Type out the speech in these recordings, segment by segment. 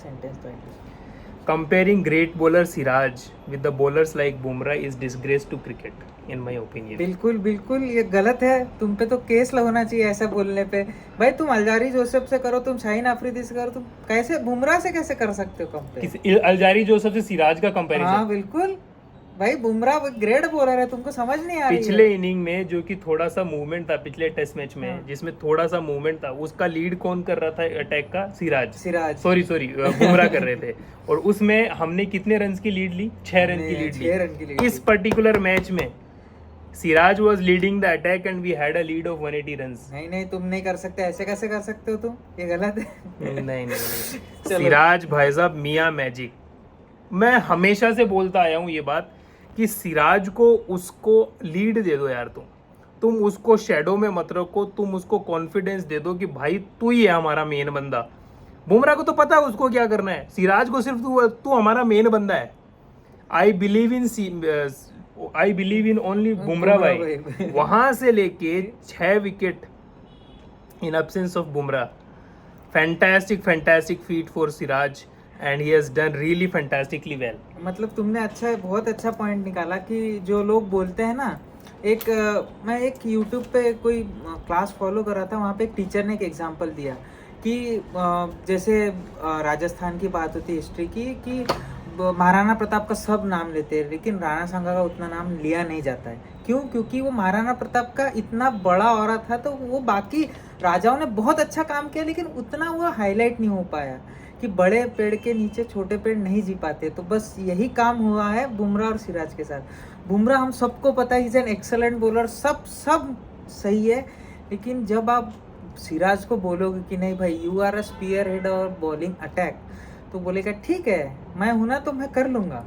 Sentence तो at least. Comparing great bowler Siraj with the bowlers like Bumrah is disgrace to cricket, in my opinion. बिल्कुल बिल्कुल ये गलत है, तुम पे तो केस होना चाहिए ऐसा बोलने पे। भाई तुम अलजारी जोसेफ से करो, तुम शाहीन अफरीदी से करो, तुम कैसे बुमराह से कैसे कर सकते हो कंपेयर? अलजारी जोसेफ से सिराज का हाँ कंपैरिजन बिल्कुल भाई, बुमराह ग्रेट बॉलर है, तुमको समझ नहीं आ रही पिछले है। इनिंग में जो कि थोड़ा सा मूवमेंट था पिछले टेस्ट मैच में, हाँ। जिसमें थोड़ा सा मूवमेंट था, उसका लीड कौन कर रहा था अटैक का? सिराज। सॉरी बुमराह कर रहे थे। और उसमें हमने कितने रन की लीड ली? 6 रन की लीड 6 रन की ली। लीड इस पर्टिकुलर मैच में Siraj was leading the attack and we had a lead of 180 runs. नहीं तुम नहीं कर सकते, ऐसे कैसे कर सकते हो तुम? ये गलत है। नहीं चलो। सिराज भाई साहब मियां मैजिक। मैं हमेशा से बोलता आया हूँ ये बात कि सिराज को उसको लीड दे दो यार, तुम उसको शेडो में मत रखो, तुम उसको कॉन्फिडेंस दे दो कि भाई तू ही है हमारा मेन बंदा। बुमराह को तो पता है उसको क्या करना है, सिराज को सिर्फ तू हमारा मेन बंदा है। I believe in only Bumrah भाई। वहां से लेके 6 wicket in absence of Bumrah. Fantastic feet for Siraj and he has done really fantastically well. मतलब तुमने बहुत अच्छा पॉइंट निकाला कि जो लोग बोलते हैं ना, मैं एक यूट्यूब पे कोई क्लास फॉलो कर रहा था, वहाँ पे एक टीचर ने एक एग्जांपल दिया कि जैसे राजस्थान की बात होती है हिस्ट्री की, कि महाराणा प्रताप का सब नाम लेते हैं लेकिन राणा सांगा का उतना नाम लिया नहीं जाता है। क्यों? क्योंकि वो महाराणा प्रताप का इतना बड़ा औरा था, तो वो बाकी राजाओं ने बहुत अच्छा काम किया लेकिन उतना वो हाईलाइट नहीं हो पाया कि बड़े पेड़ के नीचे छोटे पेड़ नहीं जी पाते। तो बस यही काम हुआ है बुमराह और सिराज के साथ। बुमराह हम सबको पता है, इज एन एक्सेलेंट बॉलर, सब सही है, लेकिन जब आप सिराज को बोलोगे कि नहीं भाई you are a spearhead और बॉलिंग अटैक, तो बोलेगा ठीक है मैं हूं ना तो मैं कर लूंगा।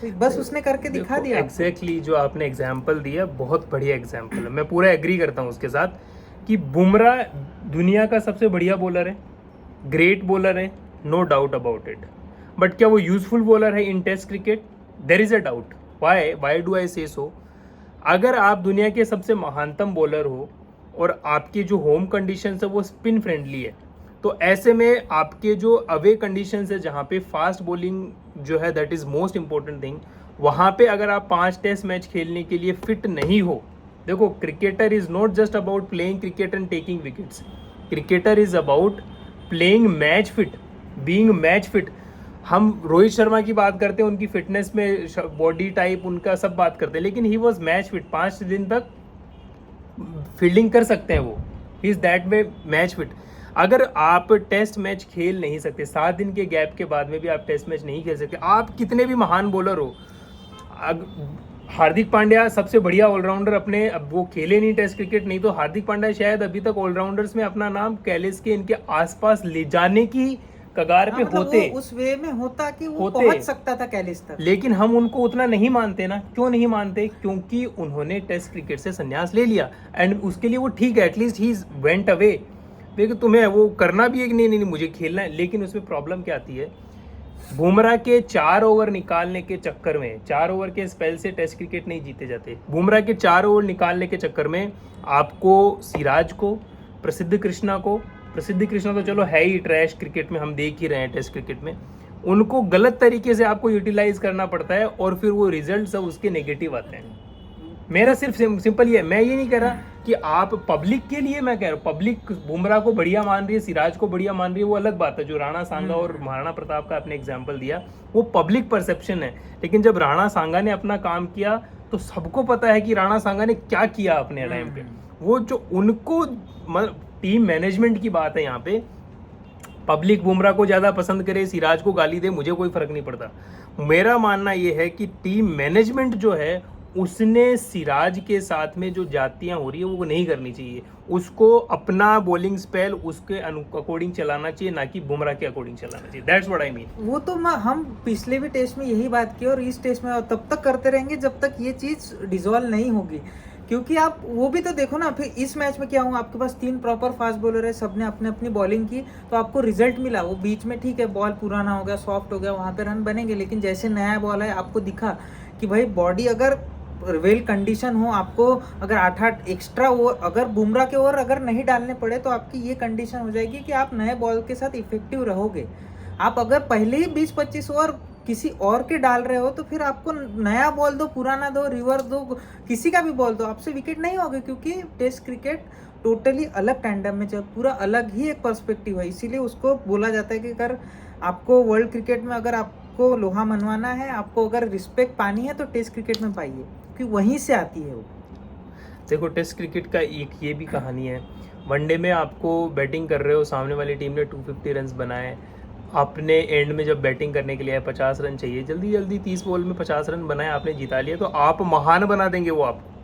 तो बस उसने करके दिखा दिया। एग्जैक्टली जो आपने एग्जाम्पल दिया बहुत बढ़िया एग्जाम्पल है, मैं पूरा एग्री करता हूँ उसके साथ कि बुमराह दुनिया का सबसे बढ़िया बॉलर है, ग्रेट बॉलर है, no doubt about it. But क्या वो यूजफुल बॉलर है in test cricket? There is a doubt. Why do I say so? अगर आप दुनिया के सबसे महानतम बॉलर हो और आपकी जो होम कंडीशन है वो स्पिन फ्रेंडली है, तो ऐसे में आपके जो अवे कंडीशन है जहाँ पे फास्ट बॉलिंग जो है that is most important thing, वहाँ पे अगर आप 5 टेस्ट मैच खेलने के लिए फिट नहीं हो, देखो cricketer is not just about playing cricket and taking wickets, cricketer is about playing match fit, being match fit. हम रोहित शर्मा की बात करते हैं, उनकी फिटनेस में बॉडी टाइप उनका सब बात करते हैं, लेकिन ही वॉज मैच फिट। 5 दिन तक फील्डिंग कर सकते हैं वो, he is that way match fit. अगर आप टेस्ट मैच खेल नहीं सकते, 7 दिन के गैप के बाद में भी आप टेस्ट मैच नहीं खेल सकते, आप कितने भी महान बॉलर हो। हार्दिक पांड्या सबसे बढ़िया ऑलराउंडर अपने, अब वो खेले नहीं टेस्ट क्रिकेट, नहीं तो हार्दिक पांड्या शायद अभी तक ऑलराउंडर्स में अपना नाम कैलिस के इनके आसपास ले जाने की कगार पे होते, उस वे में होता कि वो पहुंच सकता था कैलिस तक। लेकिन हम उनको उतना नहीं मानते ना। क्यों नहीं मानते? क्योंकि उन्होंने टेस्ट क्रिकेट से संन्यास ले लिया एंड उसके लिए वो ठीक है, एटलीस्ट ही वेंट अवे। देखो तुम्हें वो करना भी है कि नहीं मुझे खेलना है, लेकिन उसमें प्रॉब्लम क्या आती है, बुमराह के 4 ओवर निकालने के चक्कर में, 4 ओवर के स्पेल से टेस्ट क्रिकेट नहीं जीते जाते। बुमराह के 4 ओवर निकालने के चक्कर में आपको सिराज को, प्रसिद्ध कृष्णा तो चलो है ही ट्रैश क्रिकेट में, हम देख ही रहे हैं टेस्ट क्रिकेट में, उनको गलत तरीके से आपको यूटिलाइज करना पड़ता है और फिर वो रिजल्ट सब उसके नेगेटिव आते हैं। मेरा सिर्फ सिंपल ये, मैं ये नहीं कह रहा कि आप पब्लिक के लिए, मैं कह रहा हूँ पब्लिक बुमराह को बढ़िया मान रही है, सिराज को बढ़िया मान रही है, वो अलग बात है। जो राणा सांगा और महाराणा प्रताप का आपने एग्जाम्पल दिया वो पब्लिक परसेप्शन है, लेकिन जब राणा सांगा ने अपना काम किया तो सबको पता है कि राणा सांगा ने क्या किया अपने टाइम पे। वो जो उनको टीम मैनेजमेंट की बात है यहाँ पे, पब्लिक बुमराह को ज़्यादा पसंद करे, सिराज को गाली दे, मुझे कोई फर्क नहीं पड़ता। मेरा मानना ये है कि टीम मैनेजमेंट जो है उसने सिराज के साथ में जो जातियां हो रही है वो नहीं करनी चाहिए, उसको अपना बॉलिंग स्पेल उसके अकॉर्डिंग चलाना चाहिए, ना कि बुमराह के अकॉर्डिंग चलाना चाहिए। That's what I mean. वो तो हम पिछले भी टेस्ट में यही बात की और इस टेस्ट में तब तक करते रहेंगे जब तक ये चीज़ डिसॉल्व नहीं होगी। क्योंकि आप वो भी तो देखो ना, फिर इस मैच में क्या हुआ, आपके पास 3 प्रॉपर फास्ट बॉलर है, सबने अपने अपनी बॉलिंग की, तो आपको रिजल्ट मिला। वो बीच में ठीक है बॉल पुराना हो गया, सॉफ्ट हो गया, वहाँ पे रन बनेंगे, लेकिन जैसे नया बॉल है आपको दिखा कि भाई बॉडी अगर वेल कंडीशन हो, आपको अगर 8-8 एक्स्ट्रा ओवर, अगर बुमराह के ओवर अगर नहीं डालने पड़े तो आपकी ये कंडीशन हो जाएगी कि आप नए बॉल के साथ इफेक्टिव रहोगे। आप अगर पहले ही 20-25 ओवर किसी और के डाल रहे हो तो फिर आपको नया बॉल दो, पुराना दो, रिवर्स दो, किसी का भी बॉल दो, आपसे विकेट नहीं होगी, क्योंकि टेस्ट क्रिकेट टोटली अलग टैंडम में चल, पूरा अलग ही एक पर्सपेक्टिव है। इसीलिए उसको बोला जाता है कि अगर आपको वर्ल्ड क्रिकेट में अगर आपको लोहा मनवाना है, आपको अगर रिस्पेक्ट पानी है तो टेस्ट क्रिकेट में पाइए, क्योंकि वहीं से आती है वो। देखो टेस्ट क्रिकेट का एक ये भी कहानी है, वनडे में आपको बैटिंग कर रहे हो, सामने वाली टीम ने 250 रन बनाए, आपने एंड में जब बैटिंग करने के लिए आए 50 रन चाहिए, जल्दी जल्दी 30 बॉल में 50 रन बनाए, आपने जिता लिया, तो आप महान बना देंगे वो आपको।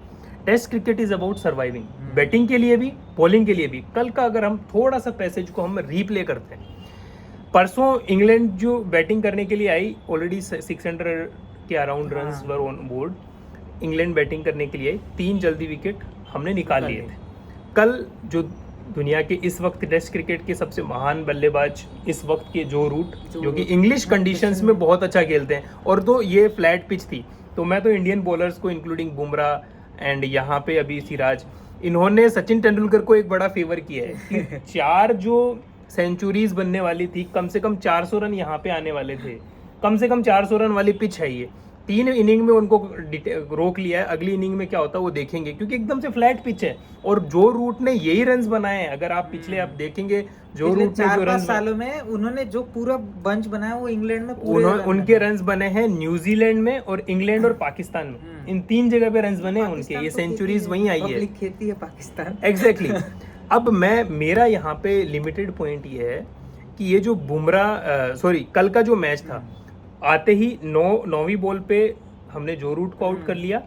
Test cricket is about surviving, batting के लिए भी, बॉलिंग के लिए भी। कल का अगर हम थोड़ा सा पैसेज को हम रीप्ले करते हैं, परसों इंग्लैंड जो बैटिंग करने के लिए आई, ऑलरेडी 600 के around runs were on board, England batting करने के लिए आई, 3 जल्दी विकेट हमने निकाल लिए थे। कल जो दुनिया के इस वक्त टेस्ट क्रिकेट के सबसे महान बल्लेबाज इस वक्त के जो रूट, जो कि इंग्लिश कंडीशंस में बहुत अच्छा खेलते हैं, और तो ये फ्लैट पिच थी, तो मैं तो इंडियन बॉलर्स को इंक्लूडिंग बुमराह एंड यहाँ पे अभी सिराज, इन्होंने सचिन तेंदुलकर को एक बड़ा फेवर किया है कि 4 जो सेंचुरीज बनने वाली थी, कम से कम 400 रन यहाँ पे आने वाले थे, कम से कम 400 रन वाली पिच है ये। 3 इनिंग में उनको रोक लिया है, अगली इनिंग में क्या होता है वो देखेंगे, क्योंकि एकदम से फ्लैट पिच है, और जो रूट ने यही रन्स बनाए हैं। अगर आप पिछले आप देखेंगे जो रूट ने जो रन सालों में उन्होंने जो पूरा बंच बनाया वो इंग्लैंड में पूरे उनके रन्स बने हैं न्यूजीलैंड में और इंग्लैंड और पाकिस्तान में, इन 3 जगह पे रन्स बने हैं उनके, ये सेंचुरीज वहीं आई है, खेती है पाकिस्तान। एग्जैक्टली। अब मेरा यहाँ पे लिमिटेड पॉइंट ये है कि ये जो बुमराह कल का जो मैच था, आते ही 9वीं बॉल पे हमने जो रूट को आउट कर लिया,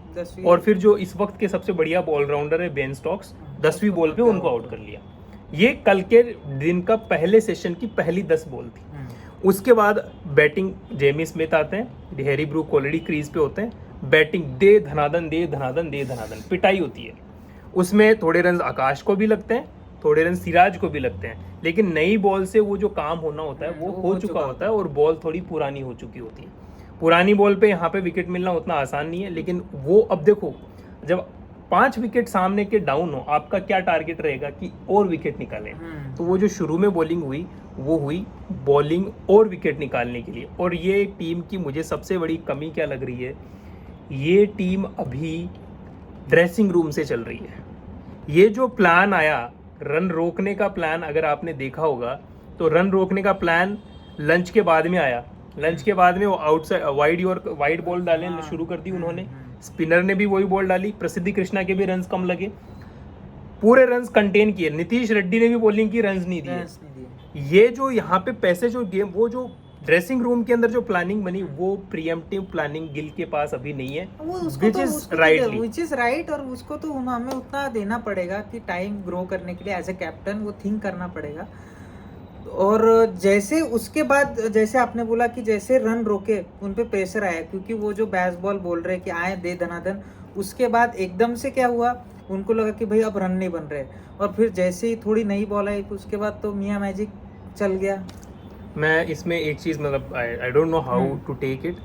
और फिर जो इस वक्त के सबसे बढ़िया ऑलराउंडर है बेन स्टोक्स, 10वीं बॉल पे उनको आउट कर लिया। ये कल के दिन का पहले सेशन की पहली 10 बॉल थी। उसके बाद बैटिंग जेमी स्मिथ आते हैं, हैरी ब्रूक ऑलरेडी क्रीज पे होते हैं, बैटिंग दे धनादन दे धनादन दे धनादन, पिटाई होती है। उसमें थोड़े रन आकाश को भी लगते हैं, थोड़े रन सिराज को भी लगते हैं, लेकिन नई बॉल से वो जो काम होना होता है वो हो चुका होता है, और बॉल थोड़ी पुरानी हो चुकी होती है। पुरानी बॉल पे यहाँ पे विकेट मिलना उतना आसान नहीं है, लेकिन वो अब देखो, जब 5 विकेट सामने के डाउन हो, आपका क्या टारगेट रहेगा कि और विकेट निकालें। तो वो जो शुरू में बॉलिंग हुई वो हुई बॉलिंग और विकेट निकालने के लिए। और ये टीम की मुझे सबसे बड़ी कमी क्या लग रही है, ये टीम अभी ड्रेसिंग रूम से चल रही है। ये जो प्लान आया रन रोकने का प्लान, अगर आपने देखा होगा तो रन रोकने का प्लान लंच के बाद में आया। लंच के बाद में वो आउटसाइड वाइड बॉल डालने शुरू कर दी उन्होंने, स्पिनर ने भी वही बॉल डाली, प्रसिद्धि कृष्णा के भी रन्स कम लगे, पूरे रन्स कंटेन किए, नीतीश रेड्डी ने भी बॉलिंग की, रन्स नहीं दिए। ये जो यहाँ पे पैसे जो गेम, वो जो ड्रेसिंग रूम के अंदर जो प्लानिंग बनी, वो प्रीएम्प्टिव प्लानिंग गिल के पास अभी नहीं है, विच इज राइट। और उसको तो हमें उतना देना पड़ेगा कि टाइम ग्रो करने के लिए एज ए कैप्टन वो थिंक करना पड़ेगा। और जैसे उसके बाद जैसे आपने बोला कि जैसे रन रोके उन पे प्रेशर आया, क्योंकि वो जो बैस बॉल बोल रहे कि आए दे धनाधन, उसके बाद एकदम से क्या हुआ, उनको लगा कि भाई अब रन नहीं बन रहे, और फिर जैसे ही थोड़ी नई बॉल आई उसके बाद तो मियां मैजिक चल गया। मैं इसमें एक चीज़, मतलब I don't know how to take it,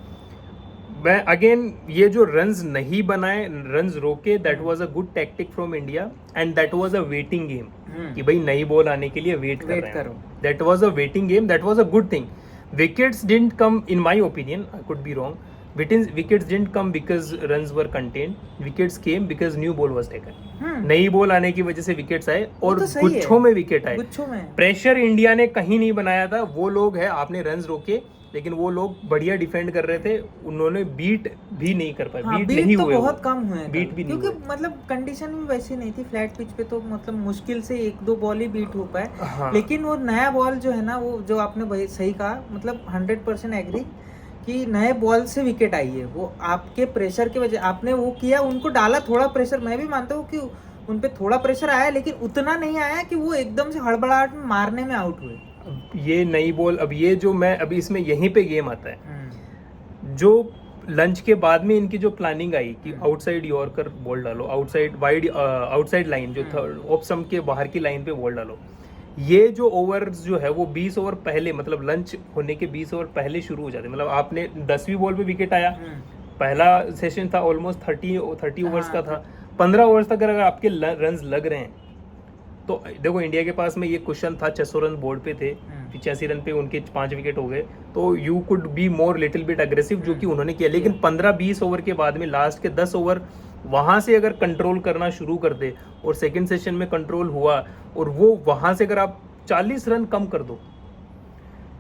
मैं अगेन ये जो रन्स नहीं बनाए, रन्स रोके, that was a good tactic from India, and that was a waiting game, कि भाई नई बॉल आने के लिए वेट कर रहे हैं। That was a waiting game, that was a good thing. Wickets didn't come, in my opinion, I could be wrong, wickets didn't come because runs were contained, wickets came because new ball was taken. नई ball आने की वजह से wickets आए, और गुच्छों में wicket आए। प्रेशर इंडिया ने कहीं नहीं बनाया था, वो लोग है, आपने रन्स रोके, लेकिन वो लोग बढ़िया डिफेंड कर रहे थे, उन्होंने बीट भी नहीं कर पाए। बीट नहीं तो हुए, बहुत कम हुए, बीट भी नहीं हुए, क्योंकि मतलब कंडीशन भी वैसी नहीं थी फ्लैट पिच पे, तो मतलब मुश्किल से 1-2 बॉल ही बीट हो पाए। हाँ। लेकिन वो नया बॉल जो है ना, वो जो आपने सही कहा, मतलब 100% एग्री कि नए बॉल से विकेट आई है, वो आपके प्रेशर की वजह, आपने वो किया, उनको डाला थोड़ा प्रेशर। मैं भी मानता हूँ कि उन पे थोड़ा प्रेशर आया, लेकिन उतना नहीं आया कि वो एकदम से हड़बड़ाहट में मारने में आउट हुए। ये नई बॉल, अब ये जो मैं अभी इसमें यहीं पे गेम आता है, जो लंच के बाद में इनकी जो प्लानिंग आई कि आउटसाइड यॉर्कर बॉल डालो, आउटसाइड लाइन जो ऑफ स्टंप के बाहर की लाइन पे बॉल डालो, ये जो ओवर्स जो है वो 20 ओवर पहले, मतलब लंच होने के 20 ओवर पहले शुरू हो जाते हैं। मतलब आपने 10वीं बॉल पे विकेट आया, पहला सेशन था ऑलमोस्ट 30 ओवर्स का था, 15 ओवर्स तक अगर आपके रन्स लग रहे हैं, तो देखो इंडिया के पास में ये क्वेश्चन था, 600 रन बोर्ड पे थे, 85 रन पे उनके 5 विकेट हो गए, तो you could be more little bit aggressive, जो कि उन्होंने किया। लेकिन 15-20 ओवर के बाद में लास्ट के 10 ओवर वहाँ से अगर कंट्रोल करना शुरू कर दे, और सेकंड सेशन में कंट्रोल हुआ, और वो वहाँ से अगर आप 40 रन कम कर दो,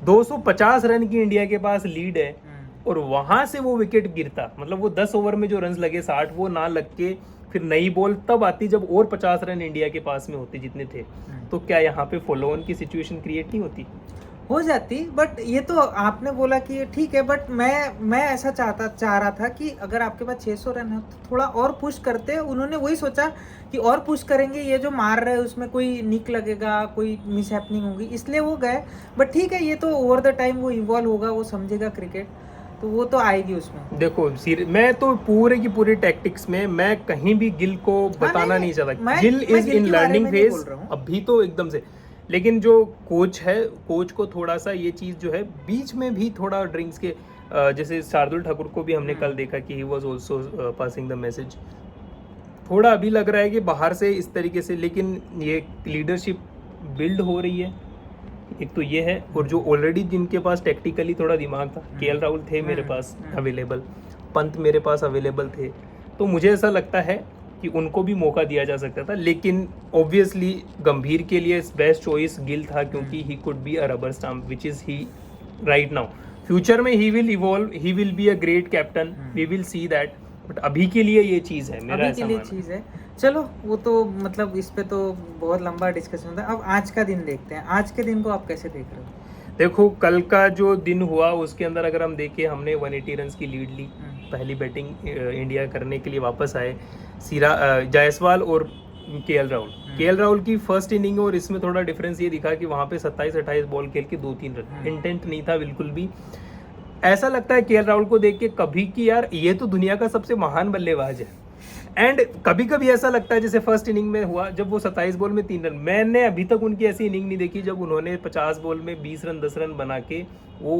250 रन की इंडिया के पास लीड है, और वहाँ से वो विकेट गिरता, मतलब वो 10 ओवर में जो रन लगे 60 वो ना लग के फिर नई बॉल तब आती जब और 50 रन इंडिया के पास में होते जितने थे, तो क्या यहाँ पे फॉलो ऑन की सिचुएशन क्रिएट नहीं होती? हो जाती। बट ये तो आपने बोला कि ठीक है, बट मैं ऐसा चाह रहा था कि अगर आपके पास 600 रन है तो थोड़ा और पुश करते। उन्होंने वही सोचा कि और पुश करेंगे, ये जो मार रहे हैं उसमें कोई निक लगेगा, कोई मिस हैपनिंग होगी, इसलिए वो गए। बट ठीक है, ये तो ओवर द टाइम वो इन्वॉल्व होगा, वो समझेगा क्रिकेट, तो वो तो आएगी उसमें। देखो मैं तो पूरे की पूरी टैक्टिक्स में मैं कहीं भी गिल को बताना नहीं चाहता। Gill is in learning phase अभी तो एकदम से। लेकिन जो कोच है, कोच को थोड़ा सा ये चीज़ जो है बीच में भी थोड़ा ड्रिंक्स के, जैसे शार्दुल ठाकुर को भी हमने कल देखा कि he was also passing the message. थोड़ा अभी लग रहा है कि बाहर से इस तरीके से, लेकिन ये लीडरशिप बिल्ड हो रही है, एक तो ये है। और जो ऑलरेडी जिनके पास टेक्टिकली थोड़ा दिमाग था, केएल राहुल थे मेरे पास अवेलेबल, पंत मेरे पास अवेलेबल थे, तो मुझे ऐसा लगता है कि उनको भी मौका दिया जा सकता था। लेकिन ऑब्वियसली गंभीर के लिए बेस्ट चॉइस गिल था, क्योंकि he could be a rubber stamp which is he right now. Future में he will evolve, he will be a great captain, we will see that, but अभी के लिए ये चीज़ है, मेरा अभी के लिए चीज़ है। चलो वो तो मतलब इस पे तो बहुत लंबा डिस्कशन था। अब आज का दिन देखते हैं, आज के दिन को आप कैसे देख रहे हो? देखो कल का जो दिन हुआ उसके अंदर अगर हम देखें, हमने 180 रन की लीड ली, पहली बैटिंग इंडिया करने के लिए वापस आए जायसवाल और केएल राहुल की फर्स्ट इनिंग, और इसमें थोड़ा डिफरेंस ये दिखा कि वहाँ पे 27-28 बॉल खेल के 2-3 रन, इंटेंट नहीं था बिल्कुल भी। ऐसा लगता है केएल राहुल को देख के कभी कि यार ये तो दुनिया का सबसे महान बल्लेबाज है। एंड कभी कभी ऐसा लगता है जैसे फर्स्ट इनिंग में हुआ, जब वो 27 बॉल में 3 रन, मैंने अभी तक उनकी ऐसी इनिंग नहीं देखी जब उन्होंने 50 बॉल में 20 रन 10 रन बना के वो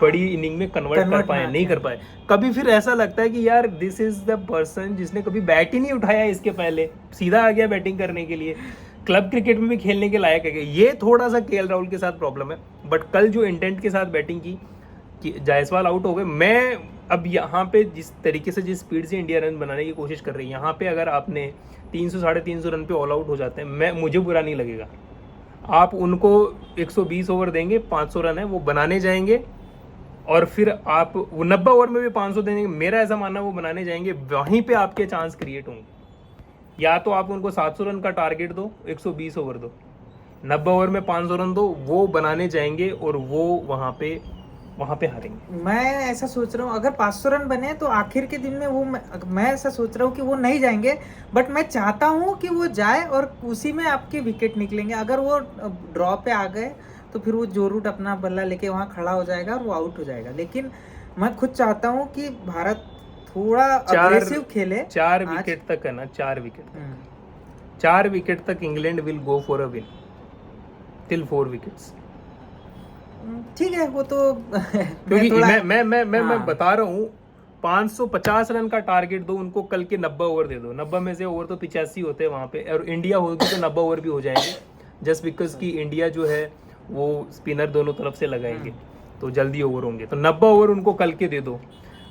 बड़ी इनिंग में कन्वर्ट कर पाए, नहीं कर पाए। कभी फिर ऐसा लगता है कि यार दिस इज द पर्सन जिसने कभी बैट ही नहीं उठाया, इसके पहले सीधा आ गया बैटिंग करने के लिए, क्लब क्रिकेट में भी खेलने के लायक है। ये थोड़ा सा केएल राहुल के साथ प्रॉब्लम है। बट कल जो इंटेंट के साथ बैटिंग की, जायसवाल आउट हो गए, मैं अब यहाँ पे जिस तरीके से जिस स्पीड से इंडिया रन बनाने की कोशिश कर रही है, यहाँ पे अगर आपने 300-350 रन पे ऑल आउट हो जाते हैं, मुझे बुरा नहीं लगेगा। आप उनको 120 ओवर देंगे, 500 रन है वो बनाने जाएंगे, और फिर आप 90 ओवर में भी 500 देंगे, मेरा ऐसा मानना वो बनाने जाएंगे, वहीं पे आपके चांस क्रिएट होंगे। या तो आप उनको 700 रन का टारगेट दो, 120 ओवर दो, 90 ओवर में 500 रन दो, वो बनाने जाएंगे और वो वहाँ पे हारेंगे। मैं ऐसा सोच रहा हूँ अगर 500 रन बने तो आखिर के दिन में वो मैं ऐसा सोच रहा हूँ कि वो नहीं जाएंगे, बट मैं चाहता हूँ कि वो जाए और उसी में आपके विकेट निकलेंगे। अगर वो ड्रॉ पे आ गए तो फिर वो जो रूट अपना बल्ला लेके वहाँ खड़ा हो जाएगा और वो आउट हो जाएगा। लेकिन मैं खुद चाहता हूँ कि भारत थोड़ा अग्रेसिव खेले। 4 विकेट तक है ना, 4 विकेट तक England will go for a win till 4 wickets. ठीक है, वो तो क्योंकि मैं बता रहा हूँ 550 रन का टारगेट दो उनको, कल के 90 ओवर दे दो। 90 में से ओवर तो 85 होते हैं वहाँ पे, और इंडिया होगी तो 90 ओवर भी हो जाएंगे, जस्ट बिकॉज कि इंडिया जो है वो स्पिनर दोनों तरफ से लगाएंगे तो जल्दी ओवर होंगे। तो 90 ओवर उनको कल के दे दो।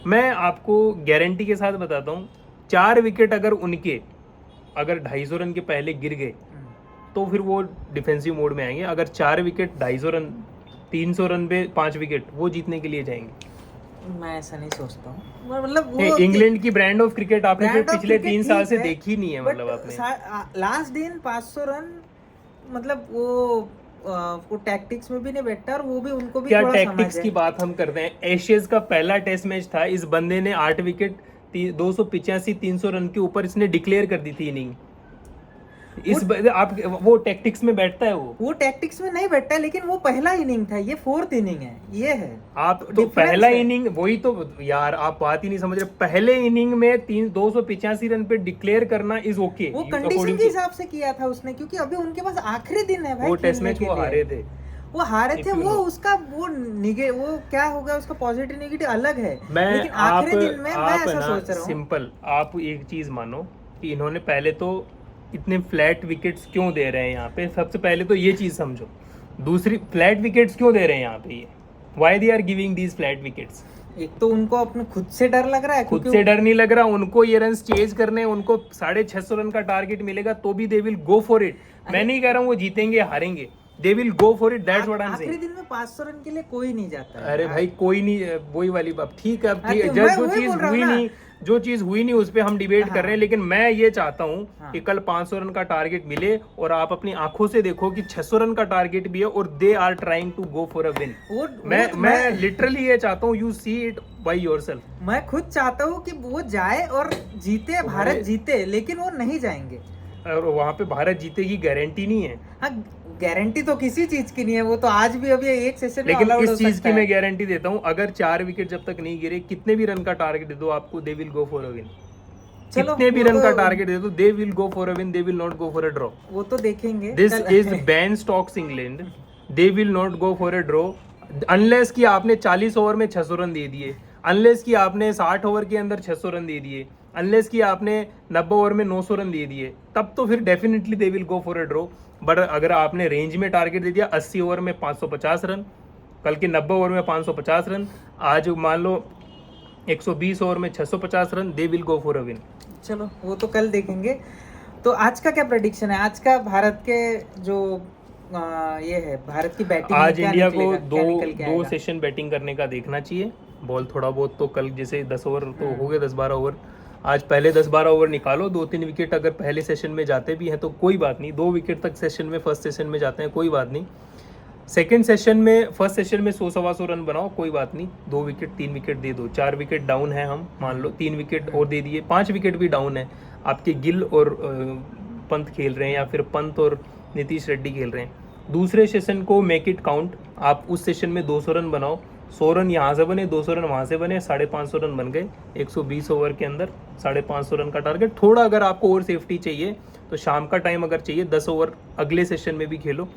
मैं आपको गारंटी के साथ बताता हूँ, 4 विकेट अगर उनके 250 रन के पहले गिर गए तो फिर वो डिफेंसिव मोड में आएंगे। अगर 4 विकेट 250 रन 300 रन पे 5 विकेट, वो जीतने के लिए जाएंगे। मैं ऐसा नहीं सोचता हूँ। मतलब वो इंग्लैंड की ब्रांड ऑफ क्रिकेट आपने पिछले 3 साल से देखी नहीं है। मतलब आपने लास्ट दिन 500 रन, मतलब वो टैक्टिक्स में भी नहीं बैठता, और वो भी उनको भी क्या थोड़ा टैक्टिक्स की बात हम करते हैं। एशियज का पहला टेस्ट मैच था, इस बंदे ने 8 विकेट 285-300 रन के ऊपर इसने डिक्लेयर कर दी थी इनिंग। आप वो टैक्टिक्स में बैठता है, वो टैक्टिक्स में नहीं बैठता है, लेकिन वो पहला इनिंग था, ये 4th इनिंग है, ये है। आप तो पहला इनिंग, वही तो यार आप बात ही नहीं समझ रहे। पहले इनिंग में 285 रन पे डिक्लेयर करना इज ओके। वो कंडीशन के हिसाब से किया था उसने, क्योंकि अभी उनके पास आखिरी दिन है भाई। वो टेस्ट मैच वो हारे थे, वो उसका वो क्या होगा, उसका पॉजिटिव नेगेटिव अलग है। लेकिन आखिरी दिन में मैं ऐसा सोच रहा हूँ। सिंपल, आप एक चीज मानो कि इन्होंने पहले तो इतने फ्लैट विकेट्स क्यों दे रहे हैं यहाँ पे। सबसे पहले तो ये चीज़ समझो, दूसरी फ्लैट विकेट्स क्यों दे रहे हैं यहाँ पे ये, why they are giving these flat wickets? एक तो उनको अपने खुद से डर लग रहा है, खुद क्योंकि से डर नहीं लग रहा उनको, ये रन चेज करने, उनको 650 रन का टारगेट मिलेगा तो भी they will go for it. मैं नहीं कह रहा हूँ वो जीतेंगे हारेंगे, they will go for it, that's what I am आखिरी सेइंग। दिन में 500 रन के लिए कोई नहीं जाता है। अरे भाई कोई नहीं, वही वाली बात ठीक है, अब ठीक है, मैं जब जो वही चीज बोल रहा हूँ हुई ना। नहीं, जो चीज हुई नहीं उस पे हम डिबेट कर रहे हैं, लेकिन मैं ये चाहता हूँ हाँ। कि कल 500 रन का टारगेट मिले और आप अपनी आंखों से देखो कि 600 रन का टारगेट भी है और they are trying to go for a win. मैं लिटरली ये चाहता हूँ, you see it by yourself. मैं खुद चाहता हूँ कि वो जाए और जीते, भारत जीते, लेकिन वो नहीं जाएंगे। और वहां पे भारत जीतेगी गारंटी नहीं है। हाँ, गारंटी तो किसी चीज की नहीं है, वो तो आज भी अभी एक सेशन में लेकिन ऑल आउट इस हो चीज सकता की है। मैं गारंटी देता हूँ, अगर 4 विकेट जब तक नहीं गिरे, कितने भी रन का टारगेट दे दो आपको, दे will go for a win. चलो, कितने भी वो रन का तो- टारगेट दे दो, they will go for a win, they will not go for a draw. वो तो देखेंगे। This is ban stocks England, they will not go for a draw unless कि आपने 40 ओवर में 600 रन दे दिए, अनलेस कि आपने 60 ओवर के अंदर 600 रन दे दिए, अनलेस कि आपने 90 ओवर में 900 रन दे दिए, तब तो फिर definitely they will go for a draw. But अगर आपने रेंज में टारगेट दे दिया 80 ओवर में 550 रन, कल के 90 ओवर में 550 रन, आज मान लो 120 ओवर में 650 run, they will go for a win. चलो वो तो कल देखेंगे। तो आज का क्या प्रेडिक्शन है? आज का भारत के जो ये है, भारत की बैटिंग आज क्या इंडिया को निकलेगा, क्या निकल के दो आएगा? सेशन बैटिंग करने का देखना चाहिए। बॉल थोड़ा बहुत तो कल जैसे 10 ओवर तो हो गए, 10-12 ओवर, आज पहले 10-12 ओवर निकालो, 2-3 विकेट अगर पहले सेशन में जाते भी हैं तो कोई बात नहीं, 2 विकेट तक सेशन में फर्स्ट सेशन में जाते हैं कोई बात नहीं, सेकंड सेशन में फर्स्ट सेशन में 100-125 रन बनाओ कोई बात नहीं, 2 विकेट 3 विकेट दे दो, 4 विकेट डाउन है हम मान लो, 3 विकेट और दे दिए, 5 विकेट भी डाउन है, आपके गिल और पंत खेल रहे हैं या फिर पंत और नीतीश रेड्डी खेल रहे हैं, दूसरे सेशन को मेक इट काउंट, आप उस सेशन में 200 रन बनाओ, 100 रन यहाँ से बने, 200 रन वहाँ से बने, 550 रन बन गए, 120 ओवर के अंदर 550 रन का टारगेट। थोड़ा अगर आपको और सेफ्टी चाहिए तो शाम का टाइम अगर चाहिए 10 ओवर अगले सेशन में भी खेलो,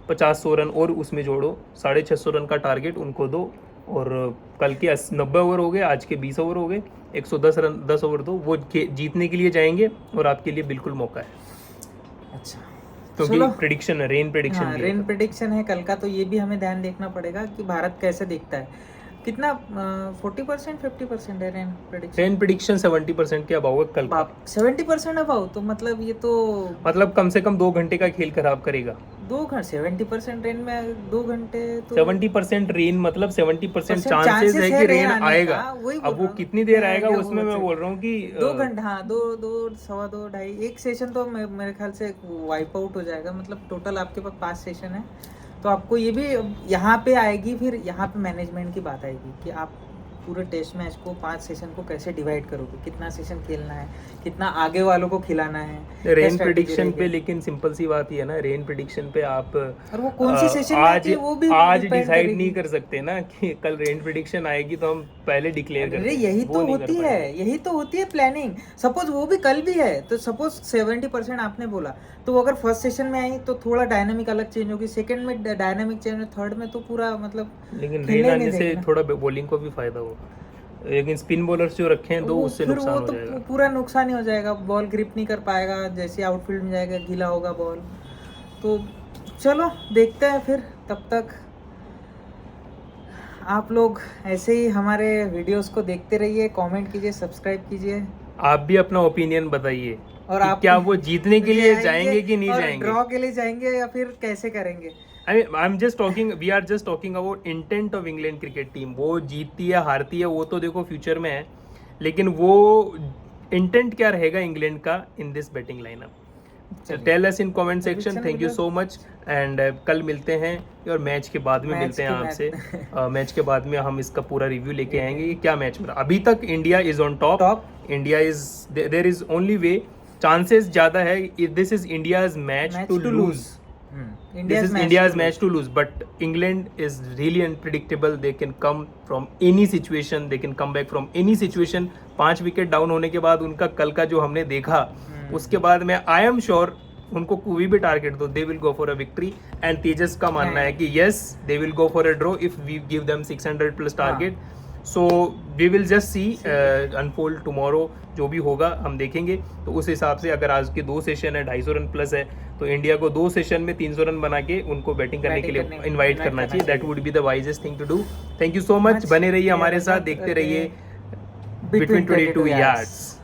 50-100 रन और उसमें जोड़ो, 650 रन का टारगेट उनको दो, और कल के 90 ओवर हो गए, आज के 20 ओवर हो गए, 110 रन 10 ओवर दो, वो जीतने के लिए जाएंगे और आपके लिए बिल्कुल मौका है। अच्छा, क्योंकि प्रेडिक्शन है, रेन प्रेडिक्शन हाँ, रेन प्रेडिक्शन है कल का, तो ये भी हमें ध्यान देखना पड़ेगा कि भारत कैसे दिखता है। कितना 40% 50% है रेन प्रेडिक्शन? रेन प्रेडिक्शन 70% के अबाउ है कल का। 70% अबाउ, तो मतलब ये तो मतलब कम से कम 2 घंटे का खेल खराब करेगा। 2 घंटे 70% रेन में 2 घंटे तो 70% रेन मतलब 70% चांसेस है कि रेन आएगा। अब वो कितनी देर आएगा उसमें मैं बोल रहा हूँ कि 2 घंटे, हाँ, 2 सवा 2 ढाई, एक सेशन तो मेरे ख्याल से वाइप आउट हो जाएगा। मतलब टोटल आपके पास 5 सेशन है, तो आपको ये भी यहाँ पे आएगी, फिर यहाँ पे मैनेजमेंट की बात आएगी कि आप पूरे टेस्ट मैच को 5 सेशन को कैसे डिवाइड करोगे, कितना सेशन खेलना है, कितना आगे वालों को खिलाना है। रेन प्रेडिक्शन पे लेकिन सिंपल सी बात ही है ना, रेन प्रेडिक्शन पे आप और वो कौन सी सेशन में आती है वो भी आज depend डिसाइड करेगी। नहीं कर सकते ना कि कल रेन प्रेडिक्शन आएगी तो हम पहले डिक्लेयर अरे करें, यही वो तो नहीं होती कर है, पाएंगे। यही तो होती है प्लानिंग। सपोज वो भी कल भी है, तो सपोज 70% आपने बोला, तो वो अगर फर्स्ट सेशन में आई तो थोड़ा डायनामिक अलग चेंज होगी, सेकंड में डायनामिक चेंज, थर्ड में तो पूरा मतलब लेकिन खेलने रेन ही आने नहीं से देंगे ना। थोड़ा बॉलिंग को भी फायदा होगा, लेकिन स्पिन बॉलर्स जो रखे हैं दो वो उससे फिर नुकसान वो हो तो जाएगा। पूरा नुकसान ही हो जाएगा, बॉल ग्रिप नहीं कर पाएगा, जैसे आउटफील्ड में जाएगा गीला होगा बॉल। तो चलो देखते हैं फिर, तब तक आप लोग ऐसे ही हमारे वीडियोस को देखते रहिए, कमेंट कीजिए, सब्सक्राइब कीजिए, आप भी अपना ओपिनियन बताइए और कि आप क्या वो जीतने के लिए जाएंगे कि नहीं और जाएंगे। ड्रॉ के लिए जाएंगे या फिर कैसे करेंगे। I'm just talking, we are just talking about intent of England cricket team। वो जीतती है हारती है वो तो देखो फ्यूचर में है, लेकिन वो इंटेंट क्या रहेगा इंग्लैंड का in this batting lineup. Tell us in comment section. Thank you so much and कल मिलते हैं और मैच के बाद में मिलते हैं आपसे। मैच के बाद में हम इसका पूरा रिव्यू लेके आएंगे कि क्या मैच में। अभी तक India is on top, India is there is only way, chances ज्यादा है, this is India's match to lose, this is India's match to lose, but England is really unpredictable, they can come from any situation, they can come back from any situation। 5 wicket down होने के बाद उनका कल का जो हमने देखा, उसके बाद में आई एम श्योर उनको कोई भी टारगेट दो they will go for a victory. And Tejas का मानना है कि yes they will go for a draw if we give them 600 plus target. So we will just see unfold tomorrow, जो भी होगा हम देखेंगे। तो उस हिसाब से अगर आज के 2 सेशन है 250 रन प्लस है, तो इंडिया को 2 सेशन में 300 रन बना के उनको बैटिंग करने के लिए इनवाइट करना चाहिए। That would be the wisest thing to do. Thank you so much, बने रहिए हमारे साथ, देखते रहिए बिटवीन 22 यार्ड्स।